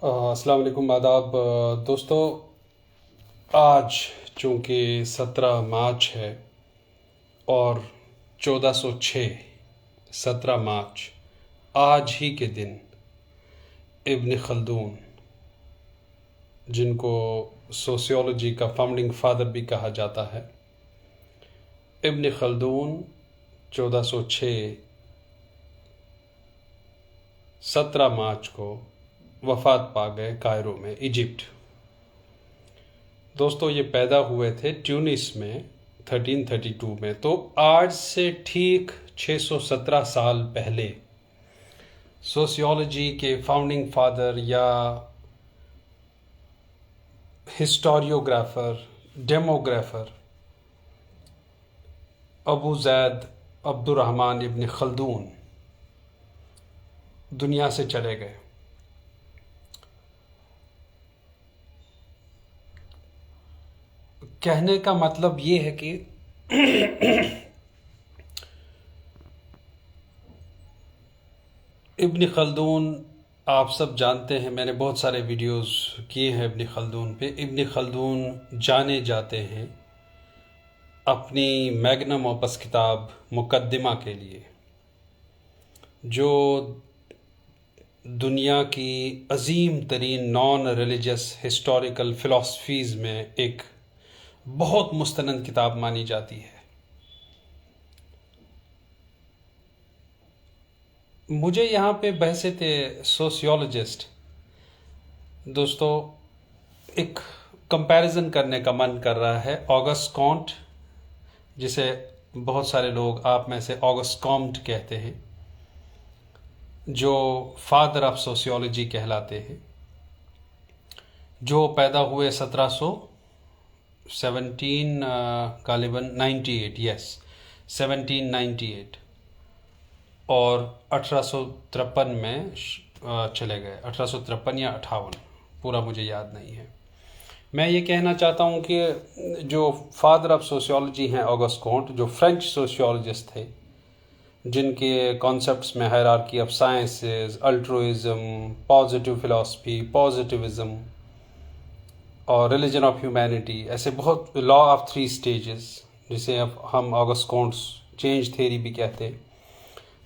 अस्सलाम वालेकुम, आदाब दोस्तों। आज चूँकि 17 मार्च है और 1406 17 मार्च आज ही के दिन इब्न खल्दून, जिनको सोशियोलॉजी का फाउंडिंग फादर भी कहा जाता है, इब्न खल्दून 1406 17 मार्च को वफ़ात पा गए कायरो में, इजिप्ट। दोस्तों, ये पैदा हुए थे ट्यूनिस में 1332 में। तो आज से ठीक 617 साल पहले सोशियोलॉजी के फाउंडिंग फादर या हिस्टोरियोग्राफर, डेमोग्राफर अबू ज़ैद अब्दुर्रहमान इब्न खल्दून दुनिया से चले गए। कहने का मतलब ये है कि इब्न खल्दून, आप सब जानते हैं, मैंने बहुत सारे वीडियोस किए हैं इब्न खल्दून पे। इब्न खल्दून जाने जाते हैं अपनी मैग्नम ओपस किताब मुकद्दिमा के लिए, जो दुनिया की अजीम तरीन नॉन रिलीजियस हिस्टोरिकल फ़िलासफ़ीज़ में एक बहुत मुस्तनद किताब मानी जाती है। मुझे यहाँ पे बहसे थे सोशियोलॉजिस्ट दोस्तों, एक कंपैरिजन करने का मन कर रहा है ऑगस्ट कॉन्ट, जिसे बहुत सारे लोग आप में से ऑगस्ट कॉम्ट कहते हैं, जो फादर ऑफ सोशियोलॉजी कहलाते हैं, जो पैदा हुए 1717 गालिबन 1798 और 1853 में चले गए। 1853 या 58, पूरा मुझे याद नहीं है। मैं ये कहना चाहता हूँ कि जो फादर ऑफ सोशियोलॉजी हैं ऑगस्ट कॉन्ट, जो फ्रेंच सोशियोलॉजिस्ट थे, जिनके कॉन्सेप्ट्स में hierarchy of sciences, altruism, positive philosophy, positivism और रिलीजन ऑफ ह्यूमैनिटी, ऐसे बहुत, लॉ ऑफ 3 स्टेजेस, जिसे अब हम ऑगस्ट कॉन्ट्स चेंज थ्योरी भी कहते हैं,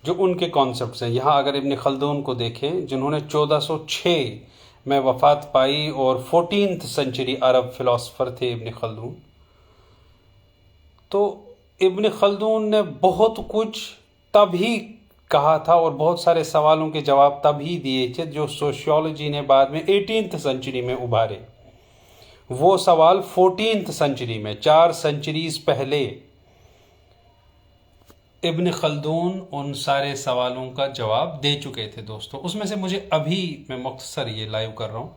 जो उनके कॉन्सेप्ट्स हैं। यहाँ अगर इब्न खल्दून को देखें, जिन्होंने 1406 में वफ़ात पाई और 14th सेंचुरी अरब फ़िलासफ़र थे इब्न खल्दून, तो इब्न खल्दून ने बहुत कुछ तभी कहा था और बहुत सारे सवालों के जवाब तभी दिए थे जो सोशियोलॉजी ने बाद में 18th सेंचुरी में उभारे। वो सवाल 14th सेंचुरी में, 4 सेंचुरीज पहले, इब्न खल्दून उन सारे सवालों का जवाब दे चुके थे दोस्तों। उसमें से मुझे अभी, मैं मुख्तसर ये लाइव कर रहा हूँ,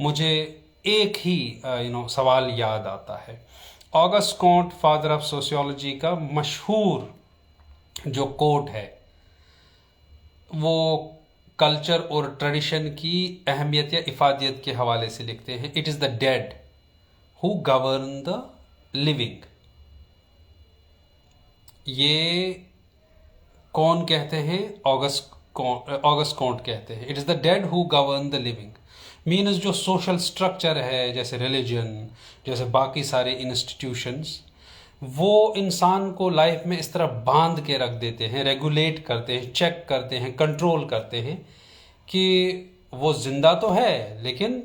मुझे एक ही सवाल याद आता है। August can't, father of sociology, का मशहूर जो कोट है, वो कल्चर और ट्रेडिशन की अहमियत या इफादियत के हवाले से लिखते हैं। It is the dead who govern the living. ये कौन कहते हैं? ऑगस्ट कॉन्ट कहते हैं। It is the dead who govern the living means जो सोशल स्ट्रक्चर है, जैसे रिलीजन, जैसे बाकी सारे इंस्टीट्यूशंस, वो इंसान को लाइफ में इस तरह बांध के रख देते हैं, रेगुलेट करते हैं, चेक करते हैं, कंट्रोल करते हैं कि वो जिंदा तो है, लेकिन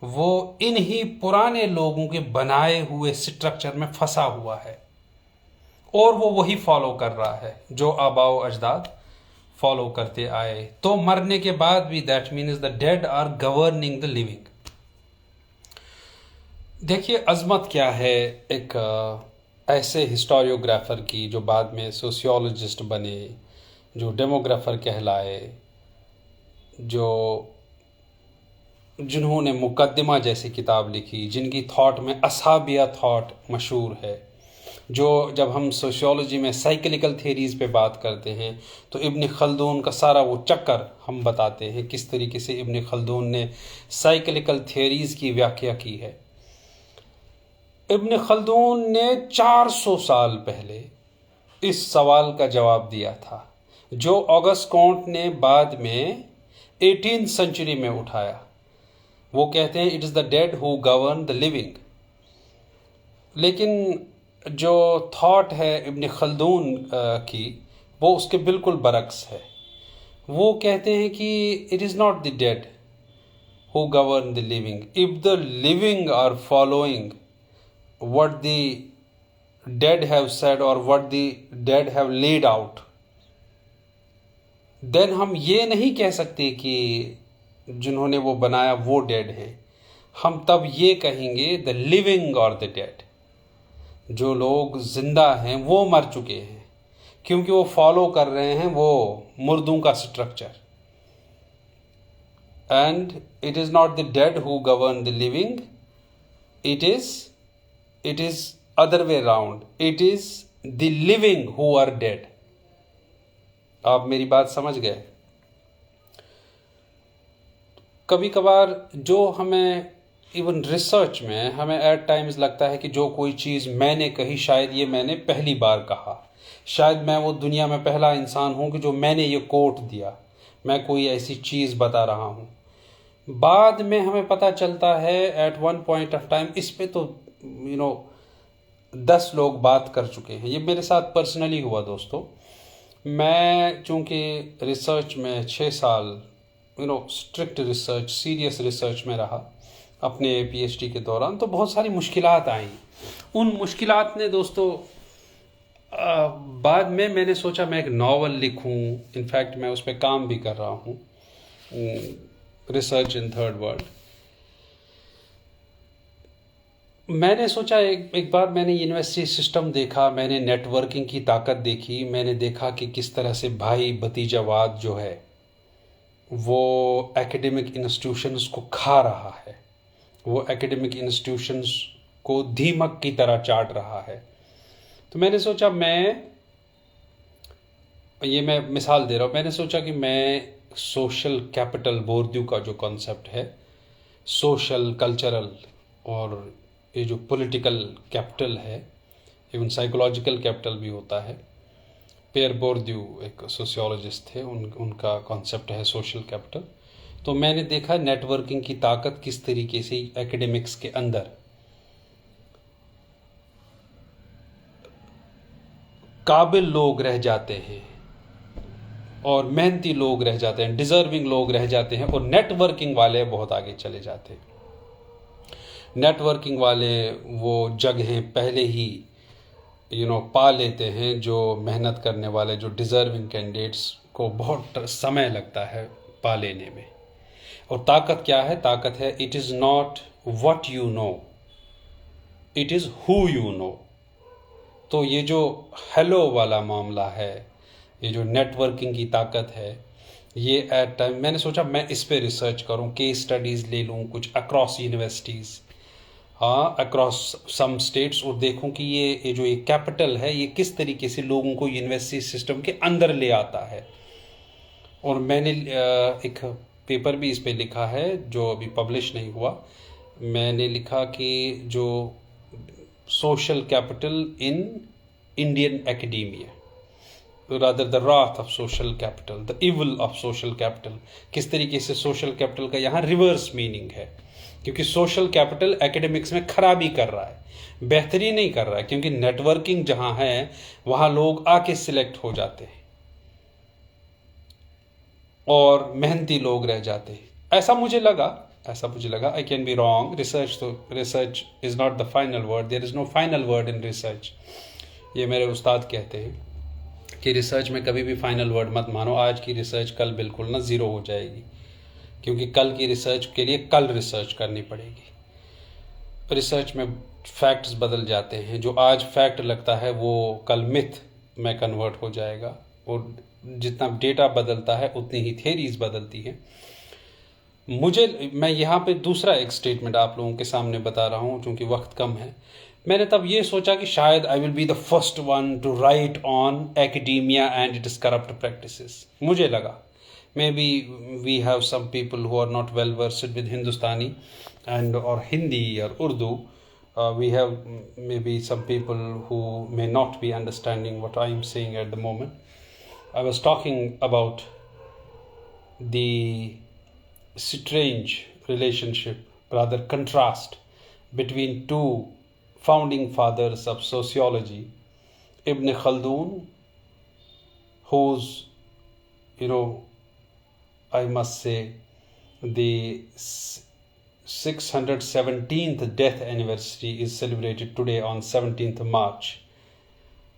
वो इन ही पुराने लोगों के बनाए हुए स्ट्रक्चर में फंसा हुआ है और वो वही फॉलो कर रहा है जो आबाओ अजदाद फॉलो करते आए। तो मरने के बाद भी that means the dead are governing the living. देखिए अजमत क्या है एक ऐसे हिस्टोरियोग्राफर की, जो बाद में सोशियोलॉजिस्ट बने, जो डेमोग्राफर कहलाए, जिन्होंने मुकद्दिमा जैसी किताब लिखी, जिनकी थॉट में असाबिया थॉट मशहूर है, जो जब हम सोशियोलॉजी में साइक्लिकल थ्योरीज पे बात करते हैं तो इब्न खल्दून का सारा वो चक्कर हम बताते हैं, किस तरीके से इब्न खल्दून ने साइक्लिकल थ्योरीज की व्याख्या की है। इब्न खल्दून ने 400 साल पहले इस सवाल का जवाब दिया था, जो ऑगस्ट कॉन्ट ने बाद में 18th सेंचुरी में उठाया। वो कहते हैं it is the dead who govern the living. लेकिन जो थॉट है इब्न खल्दून की, वो उसके बिल्कुल बरक्स है। वो कहते हैं कि it is not the dead who govern the living. If the living are following what the dead have said or what the dead have laid out, then हम ये नहीं कह सकते कि जिन्होंने वो बनाया वो डेड है। हम तब ये कहेंगे द लिविंग और द डेड। जो लोग जिंदा हैं वो मर चुके हैं, क्योंकि वो फॉलो कर रहे हैं वो मुर्दों का structure. And it is not the dead who govern the living, it is other way round, it is the living who are dead। आप मेरी बात समझ गए? कभी कभार जो हमें इवन रिसर्च में हमें एट टाइम्स लगता है कि जो कोई चीज़ मैंने कही शायद ये मैंने पहली बार कहा, शायद मैं वो दुनिया में पहला इंसान हूँ कि जो मैंने ये कोट दिया, मैं कोई ऐसी चीज़ बता रहा हूँ। बाद में हमें पता चलता है at one point of time इस पे तो 10 लोग बात कर चुके हैं। ये मेरे साथ पर्सनली हुआ दोस्तों। मैं चूँकि रिसर्च में 6 साल स्ट्रिक्ट रिसर्च, सीरियस रिसर्च में रहा अपने पीएचडी के दौरान, तो बहुत सारी मुश्किलात आई। उन मुश्किलात ने दोस्तों बाद में मैंने सोचा मैं एक नावल लिखूं। इनफैक्ट मैं उस पर काम भी कर रहा हूं, रिसर्च इन थर्ड वर्ल्ड। मैंने सोचा एक बार मैंने यूनिवर्सिटी सिस्टम देखा, मैंने नेटवर्किंग की ताकत देखी, मैंने देखा कि किस तरह से भाई भतीजावाद जो है वो एकेडमिक इंस्टीट्यूशंस को खा रहा है, वो एकेडमिक इंस्टीट्यूशंस को दीमक की तरह चाट रहा है। तो मैंने सोचा मैं मिसाल दे रहा हूँ, मैंने सोचा कि मैं सोशल कैपिटल बोर्ड्यू का जो कॉन्सेप्ट है, सोशल कल्चरल और ये जो पॉलिटिकल कैपिटल है, इवन साइकोलॉजिकल कैपिटल भी होता है। पेयर बोर्ड्यू एक सोशियोलॉजिस्ट थे, उनका कॉन्सेप्ट है सोशल कैपिटल। तो मैंने देखा नेटवर्किंग की ताकत किस तरीके से एकेडमिक्स के अंदर काबिल लोग रह जाते हैं और मेहनती लोग रह जाते हैं, डिजर्विंग लोग रह जाते हैं, और नेटवर्किंग वाले बहुत आगे चले जाते हैं। नेटवर्किंग वाले वो जगहें पहले ही पा लेते हैं, जो मेहनत करने वाले, जो डिजर्विंग कैंडिडेट्स को बहुत समय लगता है पा लेने में। और ताकत क्या है? ताकत है it is not what you know, it is who you know. तो ये जो हेलो वाला मामला है, ये जो नेटवर्किंग की ताकत है, ये एट टाइम मैंने सोचा मैं इस पे रिसर्च करूं, केस स्टडीज़ ले लूं कुछ अक्रॉस यूनिवर्सिटीज़, हाँ अक्रॉस सम स्टेट्स, और देखूं कि ये जो ये कैपिटल है ये किस तरीके से लोगों को यूनिवर्सिटी सिस्टम के अंदर ले आता है। और मैंने एक पेपर भी इस पे लिखा है जो अभी पब्लिश नहीं हुआ। मैंने लिखा कि जो social capital in Indian academia, rather the wrath of social capital, the evil of social capital, किस तरीके से सोशल कैपिटल का यहाँ रिवर्स मीनिंग है, क्योंकि सोशल कैपिटल एकेडमिक्स में खराबी कर रहा है, बेहतरी नहीं कर रहा है, क्योंकि नेटवर्किंग जहाँ है वहाँ लोग आके सिलेक्ट हो जाते हैं और मेहनती लोग रह जाते हैं। ऐसा मुझे लगा। I can be wrong. Research is not the final word, there is no final word in research. ये मेरे उस्ताद कहते हैं कि रिसर्च में कभी भी फाइनल वर्ड मत मानो। आज की रिसर्च कल बिल्कुल ना ज़ीरो हो जाएगी, क्योंकि कल की रिसर्च के लिए कल रिसर्च करनी पड़ेगी। रिसर्च में फैक्ट्स बदल जाते हैं, जो आज फैक्ट लगता है वो कल मिथ में कन्वर्ट हो जाएगा, और जितना डेटा बदलता है उतनी ही थेरीज बदलती हैं। मैं यहाँ पे दूसरा एक स्टेटमेंट आप लोगों के सामने बता रहा हूँ, चूँकि वक्त कम है। मैंने तब ये सोचा कि शायद I will be the first one to write on academia and it is corrupt practices. मुझे लगा maybe we have some people who are not well versed with Hindustani and और हिंदी और Urdu. We have maybe some people who may not be understanding what I am saying at the moment. I was talking about the strange relationship, rather contrast between two founding fathers of sociology, Ibn Khaldun, whose, I must say, the 617th death anniversary is celebrated today on 17th March,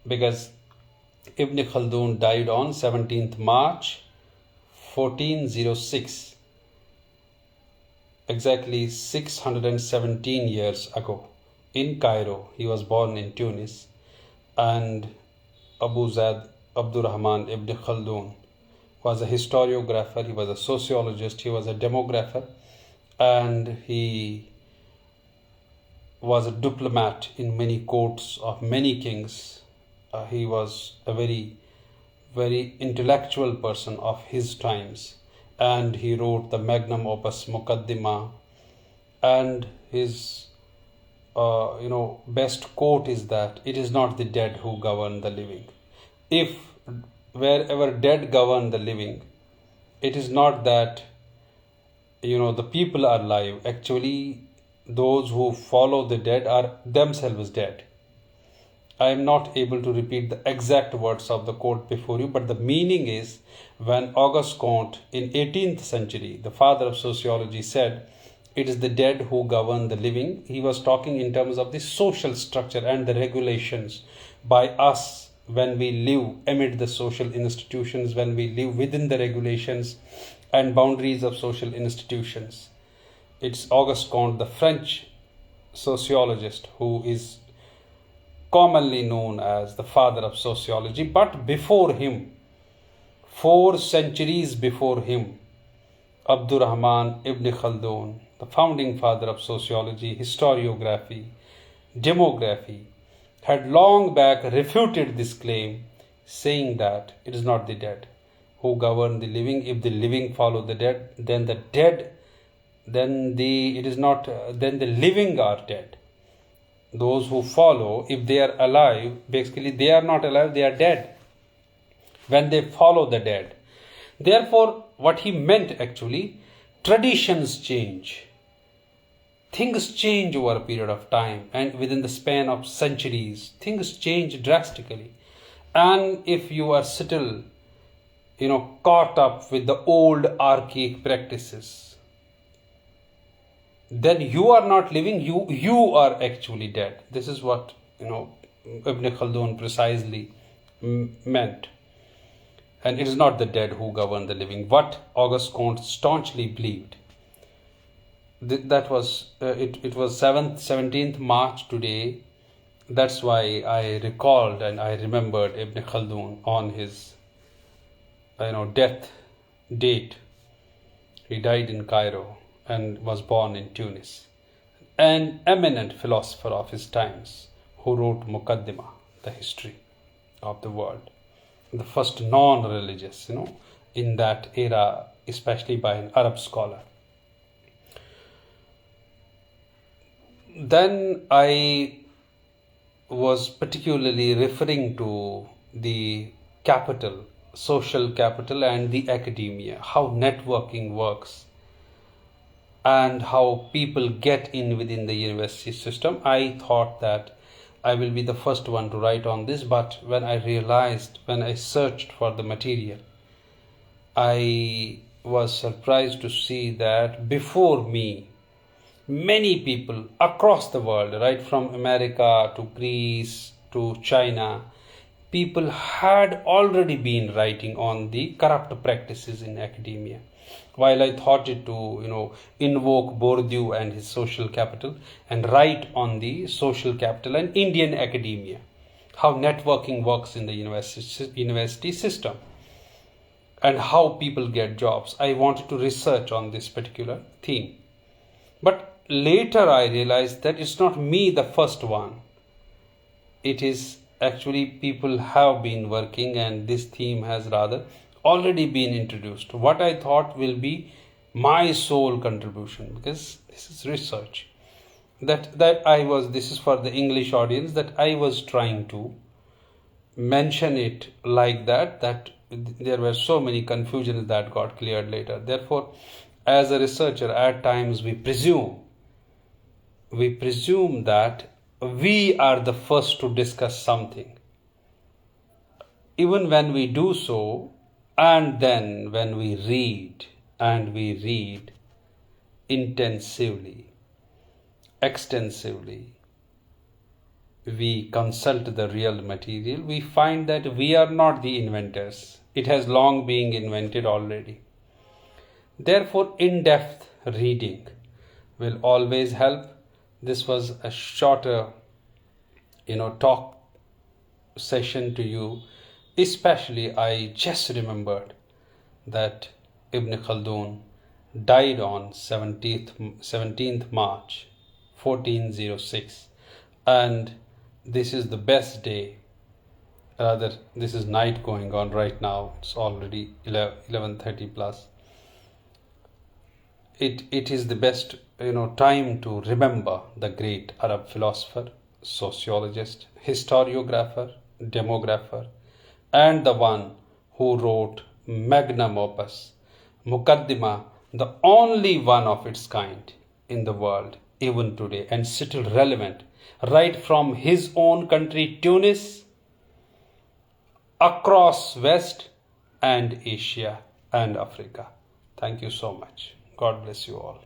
because Ibn Khaldun died on 17th March 1406, exactly 617 years ago, in Cairo. He was born in Tunis, and Abu Zaid Abdurrahman Ibn Khaldun was a historiographer, he was a sociologist, he was a demographer, and he was a diplomat in many courts of many kings. He was a very, very intellectual person of his times, and he wrote the magnum opus Muqaddimah, and his best quote is that it is not the dead who govern the living. If wherever dead govern the living, it is not that the people are alive. Actually, those who follow the dead are themselves dead. I am not able to repeat the exact words of the quote before you, but the meaning is, when Auguste Comte in 18th century, the father of sociology, said it is the dead who govern the living, he was talking in terms of the social structure and the regulations by us when we live amid the social institutions, when we live within the regulations and boundaries of social institutions. It's Auguste Comte, the French sociologist, who is commonly known as the father of sociology. But before him, 4 centuries before him, Abdurrahman Ibn Khaldun, the founding father of sociology, historiography, demography, had long back refuted this claim, saying that it is not the dead who govern the living. If the living follow the dead, then the living are dead. Those who follow, if they are alive, basically they are not alive, they are dead when they follow the dead. Therefore, what he meant actually, traditions change. Things change over a period of time, and within the span of centuries, things change drastically. And if you are still, caught up with the old archaic practices, then you are not living, you are actually dead. This is what, Ibn Khaldun precisely meant. And it is not the dead who govern the living. What Auguste Comte staunchly believed. That was it was 17th March today. That's why I recalled and I remembered Ibn Khaldun on his death date. He died in Cairo and was born in Tunis. An eminent philosopher of his times who wrote Muqaddimah, the history of the world. The first non-religious, in that era, especially by an Arab scholar. Then I was particularly referring to the capital, social capital, and the academia, how networking works and how people get in within the university system. I thought that I will be the first one to write on this, but when I searched for the material, I was surprised to see that before me, many people across the world, right from America to Greece to China, people had already been writing on the corrupt practices in academia. While I thought it to, invoke Bourdieu and his social capital and write on the social capital and Indian academia, how networking works in the university system and how people get jobs. I wanted to research on this particular theme. But later I realized that it's not me the first one. It is actually people have been working, and this theme has rather already been introduced. What I thought will be my sole contribution, because this is research, this is for the English audience, that I was trying to mention it like that there were so many confusions that got cleared later. Therefore, as a researcher, at times we presume that we are the first to discuss something. Even when we do so, and then when we read, and we read intensively, extensively, we consult the real material, we find that we are not the inventors. It has long been invented already. Therefore, in-depth reading will always help. This was a shorter, talk session to you. Especially, I just remembered that Ibn Khaldun died on 17th March 1406, and this is the best day. Rather, this is night going on right now. It's already 11:30 plus. It is the best time to remember the great Arab philosopher, sociologist, historiographer, demographer, and the one who wrote magnum opus, Muqaddimah, the only one of its kind in the world even today, and still relevant, right from his own country Tunis across West and Asia and Africa. Thank you so much. God bless you all.